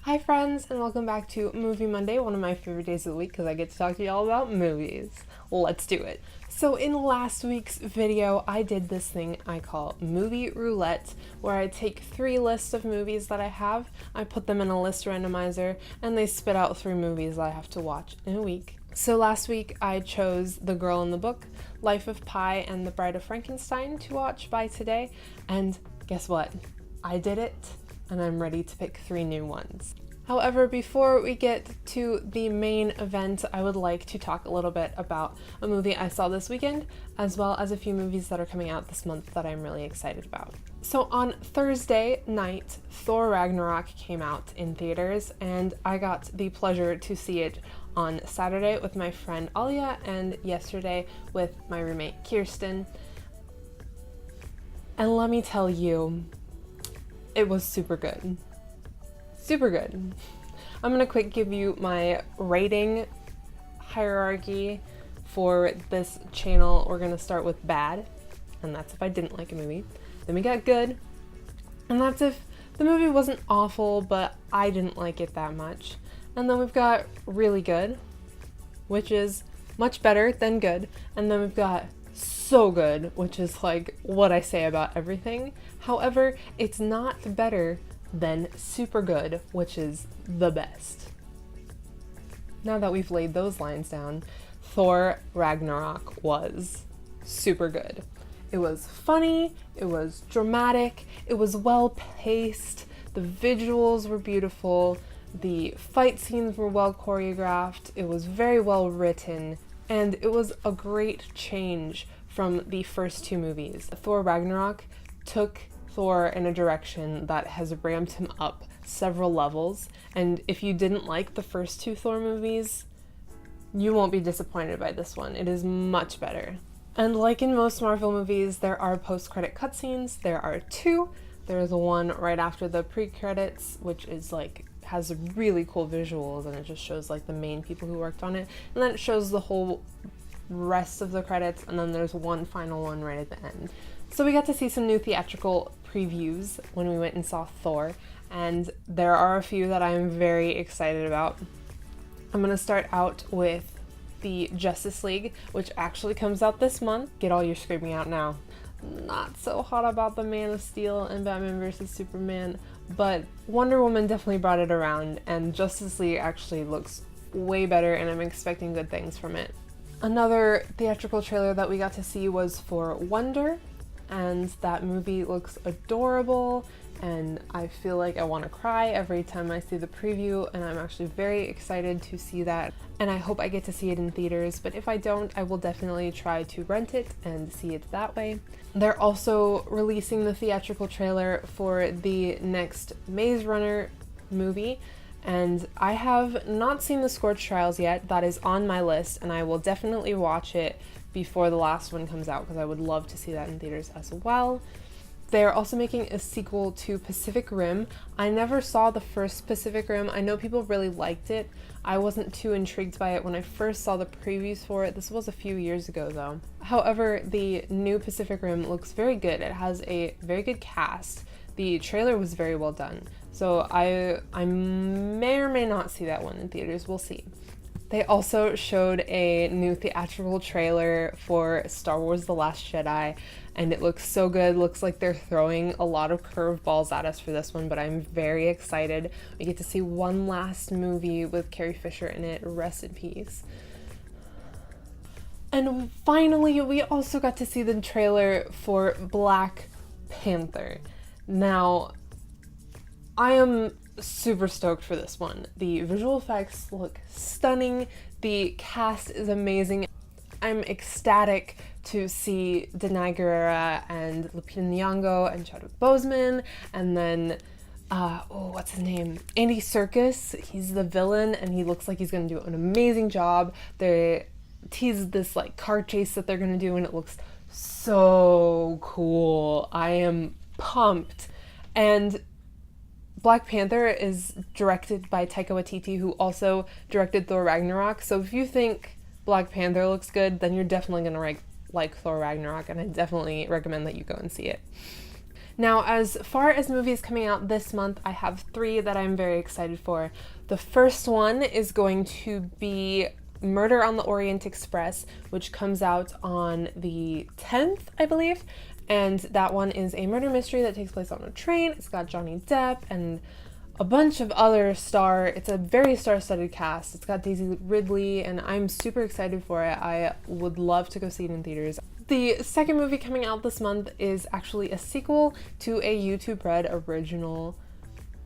Hi friends, and welcome back to Movie Monday, one of my favorite days of the week because I get to talk to y'all about movies. Let's do it. So in last week's video, I did this thing I call Movie Roulette, where I take 3 lists of movies that I have, I put them in a list randomizer, and they spit out 3 movies that I have to watch in a week. So last week I chose The Girl in the Book, Life of Pi, and The Bride of Frankenstein to watch by today, and guess what? I did it, and I'm ready to pick 3 new ones. However, before we get to the main event, I would like to talk a little bit about a movie I saw this weekend, as well as a few movies that are coming out this month that I'm really excited about. So on Thursday night, Thor Ragnarok came out in theaters, and I got the pleasure to see it on Saturday with my friend Alia and yesterday with my roommate Kirsten. And let me tell you, it was super good. Super good. I'm gonna quick give you my rating hierarchy for this channel. We're gonna start with bad, and that's if I didn't like a movie. Then we got good, and that's if the movie wasn't awful, but I didn't like it that much. And then we've got really good, which is much better than good. And then we've got so good, which is like what I say about everything. However, it's not better than super good, which is the best. Now that we've laid those lines down, Thor Ragnarok was super good. It was funny, it was dramatic, it was well paced, the visuals were beautiful, the fight scenes were well choreographed, it was very well written, and it was a great change from the first 2 movies. Thor Ragnarok took Thor in a direction that has ramped him up several levels, and if you didn't like the first 2 Thor movies, you won't be disappointed by this one. It is much better. And like in most Marvel movies, there are post-credit cutscenes. There are 2. There's one right after the pre-credits, which is like has really cool visuals, and it just shows like the main people who worked on it, and then it shows the whole rest of the credits, and then there's one final one right at the end. So we got to see some new theatrical previews when we went and saw Thor, and there are a few that I'm very excited about. I'm gonna start out with the Justice League, which actually comes out this month. Get all your screaming out now. Not so hot about the Man of Steel and Batman vs. Superman, but Wonder Woman definitely brought it around, and Justice League actually looks way better, and I'm expecting good things from it. Another theatrical trailer that we got to see was for Wonder, and that movie looks adorable, and I feel like I want to cry every time I see the preview, and I'm actually very excited to see that, and I hope I get to see it in theaters, but if I don't, I will definitely try to rent it and see it that way. They're also releasing the theatrical trailer for the next Maze Runner movie, and I have not seen the Scorch Trials yet. That is on my list, and I will definitely watch it before the last one comes out because I would love to see that in theaters as well. They're also making a sequel to Pacific Rim. I never saw the first Pacific Rim. I know people really liked it. I wasn't too intrigued by it when I first saw the previews for it. This was a few years ago though. However, the new Pacific Rim looks very good. It has a very good cast. The trailer was very well done. So I may or may not see that one in theaters. We'll see. They also showed a new theatrical trailer for Star Wars: The Last Jedi, and it looks so good. Looks like they're throwing a lot of curveballs at us for this one, but I'm very excited. We get to see one last movie with Carrie Fisher in it. Rest in peace. And finally, we also got to see the trailer for Black Panther. Now, I am super stoked for this one. The visual effects look stunning. The cast is amazing. I'm ecstatic to see Danai Gurira and Lupita Nyong'o and Chadwick Boseman, and then what's his name? Andy Serkis. He's the villain, and he looks like he's gonna do an amazing job. They teased this like car chase that they're gonna do, and it looks so cool. I am pumped. And Black Panther is directed by Taika Waititi, who also directed Thor Ragnarok. So if you think Black Panther looks good, then you're definitely gonna like Thor Ragnarok, and I definitely recommend that you go and see it. Now, as far as movies coming out this month, I have 3 that I'm very excited for. The first one is going to be Murder on the Orient Express, which comes out on the 10th, I believe. And that one is a murder mystery that takes place on a train. It's got Johnny Depp and a bunch of other it's a very star-studded cast. It's got Daisy Ridley, and I'm super excited for it. I would love to go see it in theaters. The second movie coming out this month is actually a sequel to a YouTube Red original,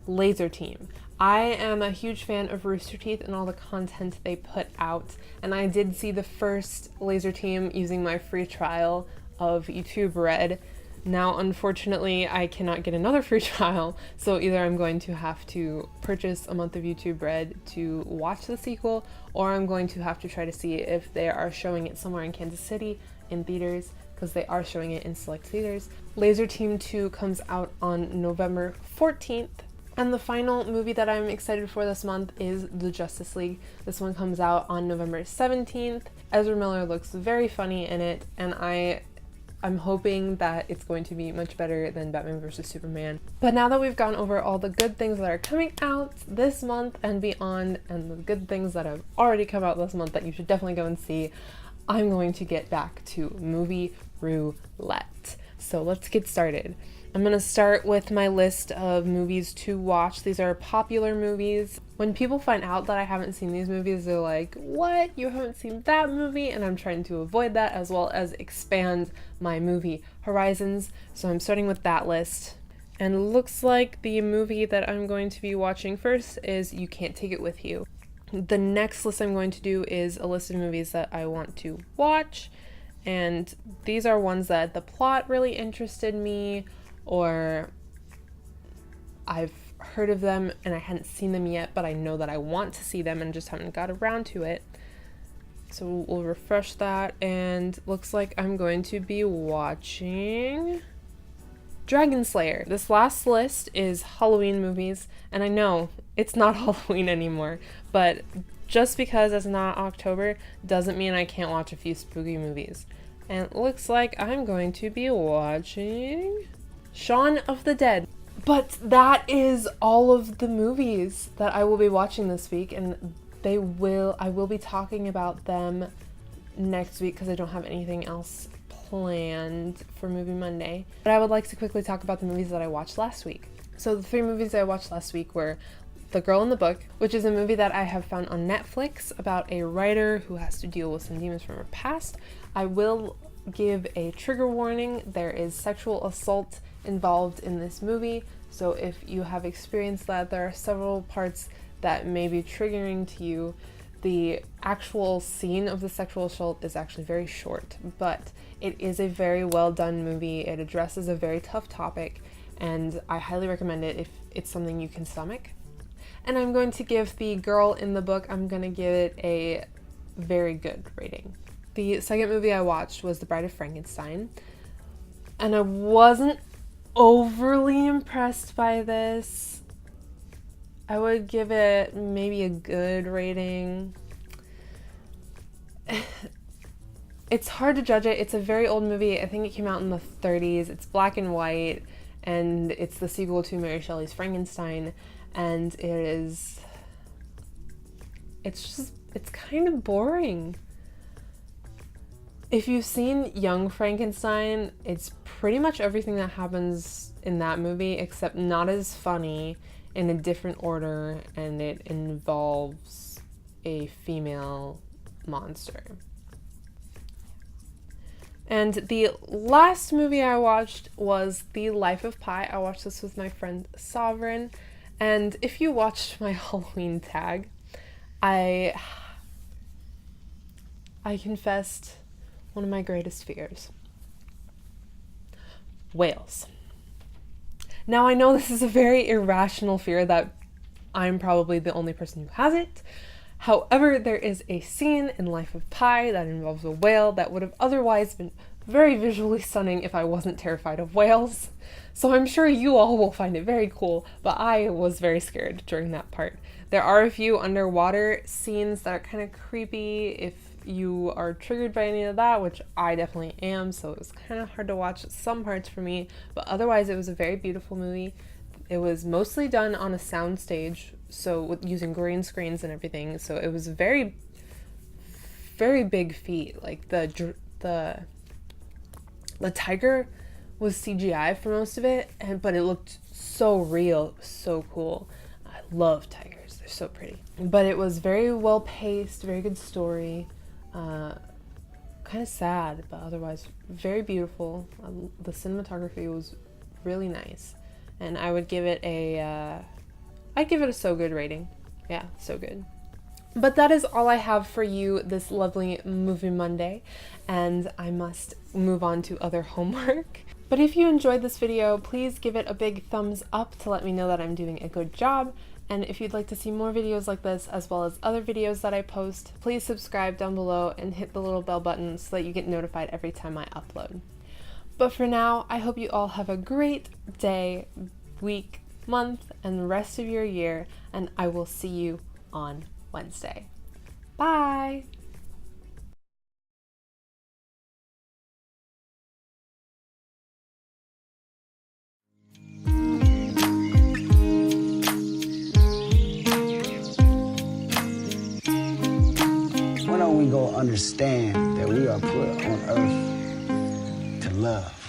Laser Team. I am a huge fan of Rooster Teeth and all the content they put out, and I did see the first Laser Team using my free trial of YouTube Red. Now, unfortunately, I cannot get another free trial, so either I'm going to have to purchase a month of YouTube Red to watch the sequel, or I'm going to have to try to see if they are showing it somewhere in Kansas City in theaters, because they are showing it in select theaters. Laser Team 2 comes out on November 14th. And the final movie that I'm excited for this month is The Justice League. This one comes out on November 17th. Ezra Miller looks very funny in it, and I'm hoping that it's going to be much better than Batman vs. Superman. But now that we've gone over all the good things that are coming out this month and beyond, and the good things that have already come out this month that you should definitely go and see, I'm going to get back to movie roulette. So let's get started. I'm going to start with my list of movies to watch. These are popular movies. When people find out that I haven't seen these movies, they're like, what? You haven't seen that movie? And I'm trying to avoid that, as well as expand my movie horizons. So I'm starting with that list. And it looks like the movie that I'm going to be watching first is You Can't Take It With You. The next list I'm going to do is a list of movies that I want to watch. And these are ones that the plot really interested me, or I've heard of them and I hadn't seen them yet, but I know that I want to see them and just haven't got around to it. So we'll refresh that, and looks like I'm going to be watching Dragon Slayer. This last list is Halloween movies, and I know it's not Halloween anymore, but just because it's not October doesn't mean I can't watch a few spooky movies. And it looks like I'm going to be watching Shaun of the Dead. But that is all of the movies that I will be watching this week, and I will be talking about them next week because I don't have anything else planned for Movie Monday. But I would like to quickly talk about the movies that I watched last week. So the 3 movies I watched last week were The Girl in the Book, which is a movie that I have found on Netflix about a writer who has to deal with some demons from her past. I will give a trigger warning. There is sexual assault involved in this movie, so if you have experienced that, there are several parts that may be triggering to you. The actual scene of the sexual assault is actually very short, but it is a very well done movie. It addresses a very tough topic, and I highly recommend it if it's something you can stomach. And I'm going to give The Girl in the Book, I'm going to give it a very good rating. The second movie I watched was The Bride of Frankenstein, and I wasn't overly impressed by this. I would give it maybe a good rating. It's hard to judge it. It's a very old movie. I think it came out in the 30s. It's black and white, and it's the sequel to Mary Shelley's Frankenstein, and it's kind of boring. If you've seen Young Frankenstein, it's pretty much everything that happens in that movie, except not as funny, in a different order, and it involves a female monster. And the last movie I watched was The Life of Pi. I watched this with my friend Sovereign, and if you watched my Halloween tag, I confessed one of my greatest fears. Whales. Now, I know this is a very irrational fear that I'm probably the only person who has it. However, there is a scene in Life of Pi that involves a whale that would have otherwise been very visually stunning if I wasn't terrified of whales. So I'm sure you all will find it very cool, but I was very scared during that part. There are a few underwater scenes that are kind of creepy if you are triggered by any of that, which I definitely am, so it was kind of hard to watch some parts for me, but otherwise it was a very beautiful movie. It was mostly done on a sound stage, so with using green screens and everything, so it was very, very big feat. Like the tiger was CGI for most of it, but it looked so real, so cool. I love tigers, they're so pretty. But it was very well paced, very good story, kind of sad, but otherwise very beautiful. The cinematography was really nice, and I would give it I'd give it a so good rating. Yeah, so good. But that is all I have for you this lovely Movie Monday, and I must move on to other homework. But if you enjoyed this video, please give it a big thumbs up to let me know that I'm doing a good job. And if you'd like to see more videos like this, as well as other videos that I post, please subscribe down below and hit the little bell button so that you get notified every time I upload. But for now, I hope you all have a great day, week, month, and the rest of your year, and I will see you on Wednesday. Bye! When are we gonna understand that we are put on earth to love?